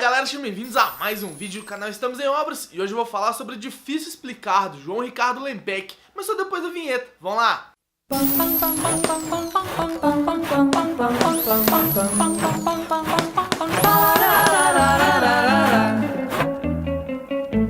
galera, sejam bem-vindos a mais um vídeo do canal Estamos em Obras. E hoje eu vou falar sobre Difícil Explicar, do João Ricardo Lempeck. Mas só depois da vinheta, vamos lá!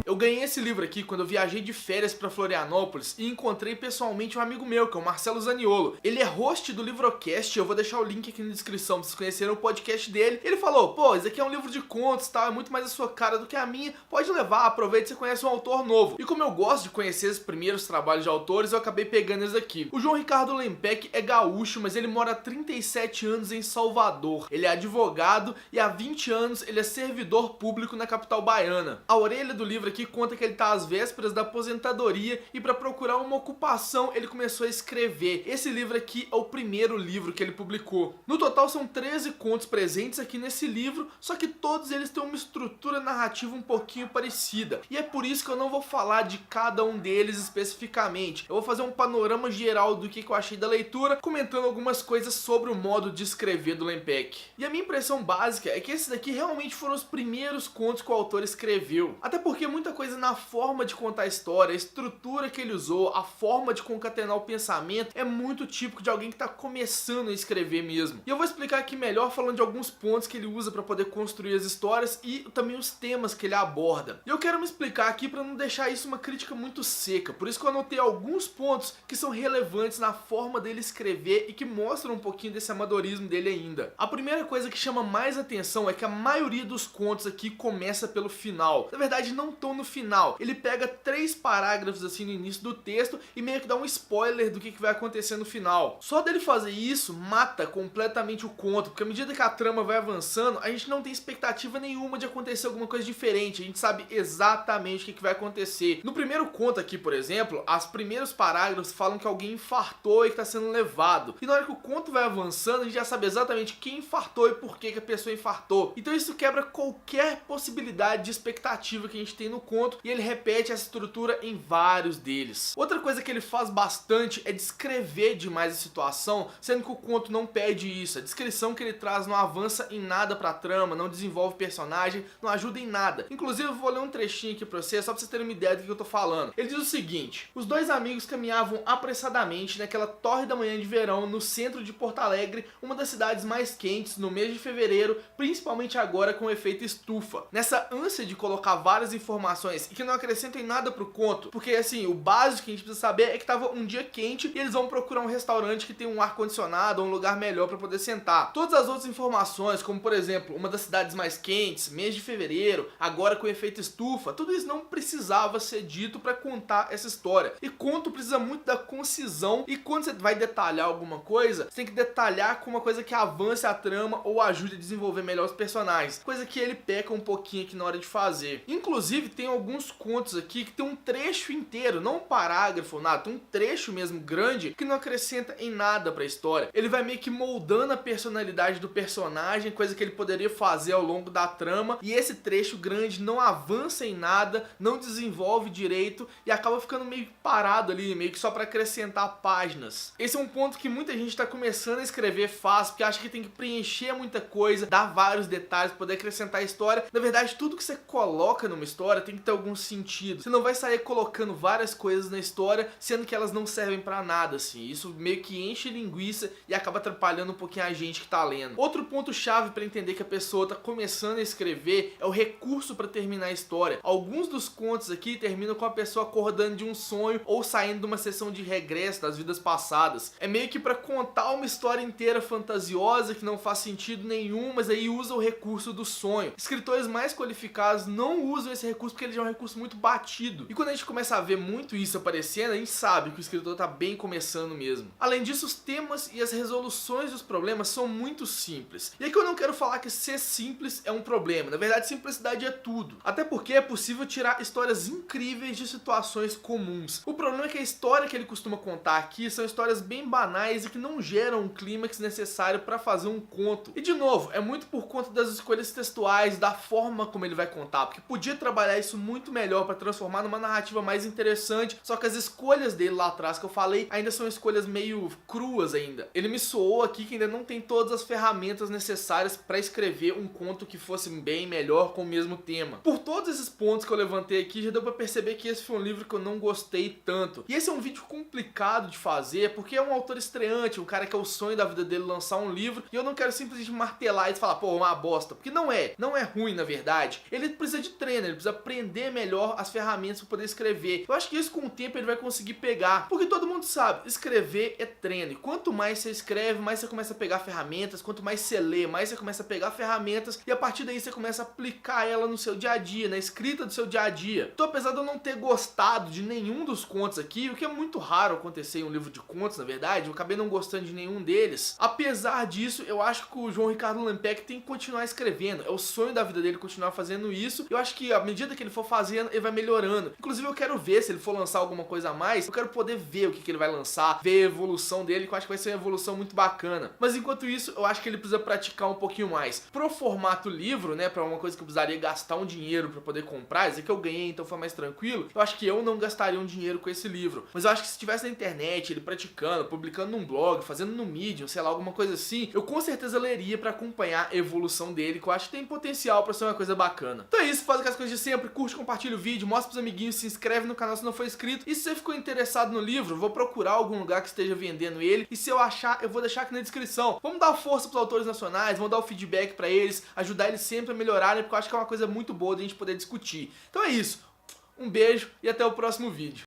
Eu ganhei esse livro aqui quando eu viajei de férias pra Florianópolis e encontrei pessoalmente um amigo meu, que é o Marcelo Zaniolo. Ele é host do Livrocast, eu vou deixar o link aqui na descrição pra vocês conhecerem o podcast dele. Ele falou, pô, esse aqui é um livro de contos, tá? É muito mais a sua cara do que a minha, pode levar, aproveita e você conhece um autor novo. E como eu gosto de conhecer os primeiros trabalhos de autores, eu acabei pegando esse aqui. O João Ricardo Lempeck é gaúcho, mas ele mora há 37 anos em Salvador. Ele é advogado e há 20 anos ele é servidor público na capital baiana. A orelha do livro aqui conta que ele tá às vésperas da aposentadoria e para procurar uma ocupação ele começou a escrever. Esse livro aqui é o primeiro livro que ele publicou. No total são 13 contos presentes aqui nesse livro, só que todos eles têm uma estrutura narrativa um pouquinho parecida. E é por isso que eu não vou falar de cada um deles especificamente. Eu vou fazer um panorama geral do que eu achei da leitura, comentando algumas coisas sobre o modo de escrever do Lempeck. E a minha impressão básica é que esses daqui realmente foram os primeiros contos que o autor escreveu. Até porque muita coisa na forma de contar a história, a estrutura que ele usou, a forma de concatenar o pensamento é muito típico de alguém que está começando a escrever mesmo. E eu vou explicar aqui melhor falando de alguns pontos que ele usa para poder construir as histórias e também os temas que ele aborda. E eu quero me explicar aqui para não deixar isso uma crítica muito seca, por isso que eu anotei alguns pontos que são relevantes na forma dele escrever e que mostram um pouquinho desse amadorismo dele ainda. A primeira coisa que chama mais atenção é que a maioria dos contos aqui começa pelo final. Na verdade, não estão no final. Ele pega 3 parágrafos assim no início do texto e meio que dá um spoiler do que vai acontecer no final. Só dele fazer isso mata completamente o conto, porque à medida que a trama vai avançando, a gente não tem expectativa nenhuma de acontecer alguma coisa diferente. A gente sabe exatamente o que vai acontecer. No primeiro conto aqui, por exemplo, os primeiros parágrafos falam que alguém infartou e que está sendo levado. E na hora que o conto vai avançando, a gente já sabe exatamente quem infartou e por que a pessoa infartou. Então isso quebra qualquer possibilidade de expectativa que a gente tem no conto e ele repete essa estrutura em vários deles. Outra coisa que ele faz bastante é descrever demais a situação, sendo que o conto não pede isso. A descrição que ele traz não avança em nada pra trama, não desenvolve personagem, não ajuda em nada. Inclusive eu vou ler um trechinho aqui pra vocês, só pra vocês terem uma ideia do que eu tô falando. Ele diz o seguinte: os dois amigos caminhavam apressadamente naquela tórrida manhã de verão no centro de Porto Alegre, uma das cidades mais quentes, no mês de fevereiro, principalmente agora com o efeito estufa. Nessa ânsia de colocar várias informações e que não acrescentem nada pro conto, porque assim, o básico que a gente precisa saber é que tava um dia quente e eles vão procurar um restaurante que tem um ar-condicionado ou um lugar melhor para poder sentar. Todas as outras informações, como por exemplo, uma das cidades mais quentes, mês de fevereiro, agora com efeito estufa, tudo isso não precisava ser dito para contar essa história. E conto precisa muito da concisão, e quando você vai detalhar alguma coisa, você tem que detalhar com uma coisa que avance a trama ou ajude a desenvolver melhor os personagens, coisa que ele peca um pouquinho aqui na hora de fazer. Inclusive tem alguns contos aqui que tem um trecho inteiro, não um parágrafo, nada, tem um trecho mesmo grande que não acrescenta em nada pra história. Ele vai meio que moldando a personalidade do personagem, coisa que ele poderia fazer ao longo da trama, e esse trecho grande não avança em nada, não desenvolve direito e acaba ficando meio parado ali, meio que só pra acrescentar páginas. Esse é um ponto que muita gente tá começando a escrever fácil, porque acha que tem que preencher muita coisa, dar vários detalhes, poder acrescentar a história. Na verdade, tudo que você coloca numa história tem que ter algum sentido. Você não vai sair colocando várias coisas na história, sendo que elas não servem pra nada, assim. Isso meio que enche linguiça e acaba atrapalhando um pouquinho a gente que tá lendo. Outro ponto chave pra entender que a pessoa tá começando a escrever é o recurso pra terminar a história. Alguns dos contos aqui terminam com a pessoa acordando de um sonho ou saindo de uma sessão de regresso das vidas passadas. É meio que pra contar uma história inteira fantasiosa que não faz sentido nenhum, mas aí usa o recurso do sonho. Escritores mais qualificados não usam esse recurso porque ele já é um recurso muito batido. E quando a gente começa a ver muito isso aparecendo, a gente sabe que o escritor tá bem começando mesmo. Além disso, os temas e as resoluções dos problemas são muito simples. E aqui eu não quero falar que ser simples é um problema. Na verdade, simplicidade é tudo. Até porque é possível tirar histórias incríveis de situações comuns. O problema é que a história que ele costuma contar aqui são histórias bem banais e que não geram um clímax necessário para fazer um conto. E de novo, é muito por conta das escolhas textuais, da forma como ele vai contar, porque podia trabalhar isso muito melhor melhor, pra transformar numa narrativa mais interessante, só que as escolhas dele lá atrás que eu falei ainda são escolhas meio cruas ainda. Ele me soou aqui que ainda não tem todas as ferramentas necessárias pra escrever um conto que fosse bem melhor com o mesmo tema. Por todos esses pontos que eu levantei aqui, já deu pra perceber que esse foi um livro que eu não gostei tanto. E esse é um vídeo complicado de fazer, porque é um autor estreante, um cara que é o sonho da vida dele lançar um livro, e eu não quero simplesmente martelar e falar, pô, uma bosta, porque não é ruim na verdade. Ele precisa de treino, ele precisa aprender melhor as ferramentas para poder escrever. Eu acho que isso com o tempo ele vai conseguir pegar, porque todo mundo sabe, escrever é treino, e quanto mais você escreve, mais você começa a pegar ferramentas, quanto mais você lê, mais você começa a pegar ferramentas, e a partir daí você começa a aplicar ela no seu dia a dia, na escrita do seu dia a dia. Então, apesar de eu não ter gostado de nenhum dos contos aqui, o que é muito raro acontecer em um livro de contos, na verdade, eu acabei não gostando de nenhum deles, apesar disso, eu acho que o João Ricardo Lampeck tem que continuar escrevendo, é o sonho da vida dele continuar fazendo isso. Eu acho que à medida que ele for fazendo, ele vai melhorando. Inclusive eu quero ver, se ele for lançar alguma coisa a mais, eu quero poder ver o que ele vai lançar, ver a evolução dele, que eu acho que vai ser uma evolução muito bacana. Mas enquanto isso, eu acho que ele precisa praticar um pouquinho mais. Pro formato livro, né, pra uma coisa que eu precisaria gastar um dinheiro pra poder comprar, isso aqui eu ganhei, então foi mais tranquilo, eu acho que eu não gastaria um dinheiro com esse livro. Mas eu acho que se estivesse na internet, ele praticando, publicando num blog, fazendo no Medium, sei lá, alguma coisa assim, eu com certeza leria pra acompanhar a evolução dele, que eu acho que tem potencial pra ser uma coisa bacana. Então é isso, faz aquelas coisas de sempre, curte, compartilha o vídeo, mostra pros amiguinhos, se inscreve no canal se não for inscrito, e se você ficou interessado no livro, eu vou procurar algum lugar que esteja vendendo ele, e se eu achar, eu vou deixar aqui na descrição. Vamos dar força pros autores nacionais, vamos dar o feedback pra eles, ajudar eles sempre a melhorarem, porque eu acho que é uma coisa muito boa de a gente poder discutir. Então é isso, um beijo e até o próximo vídeo.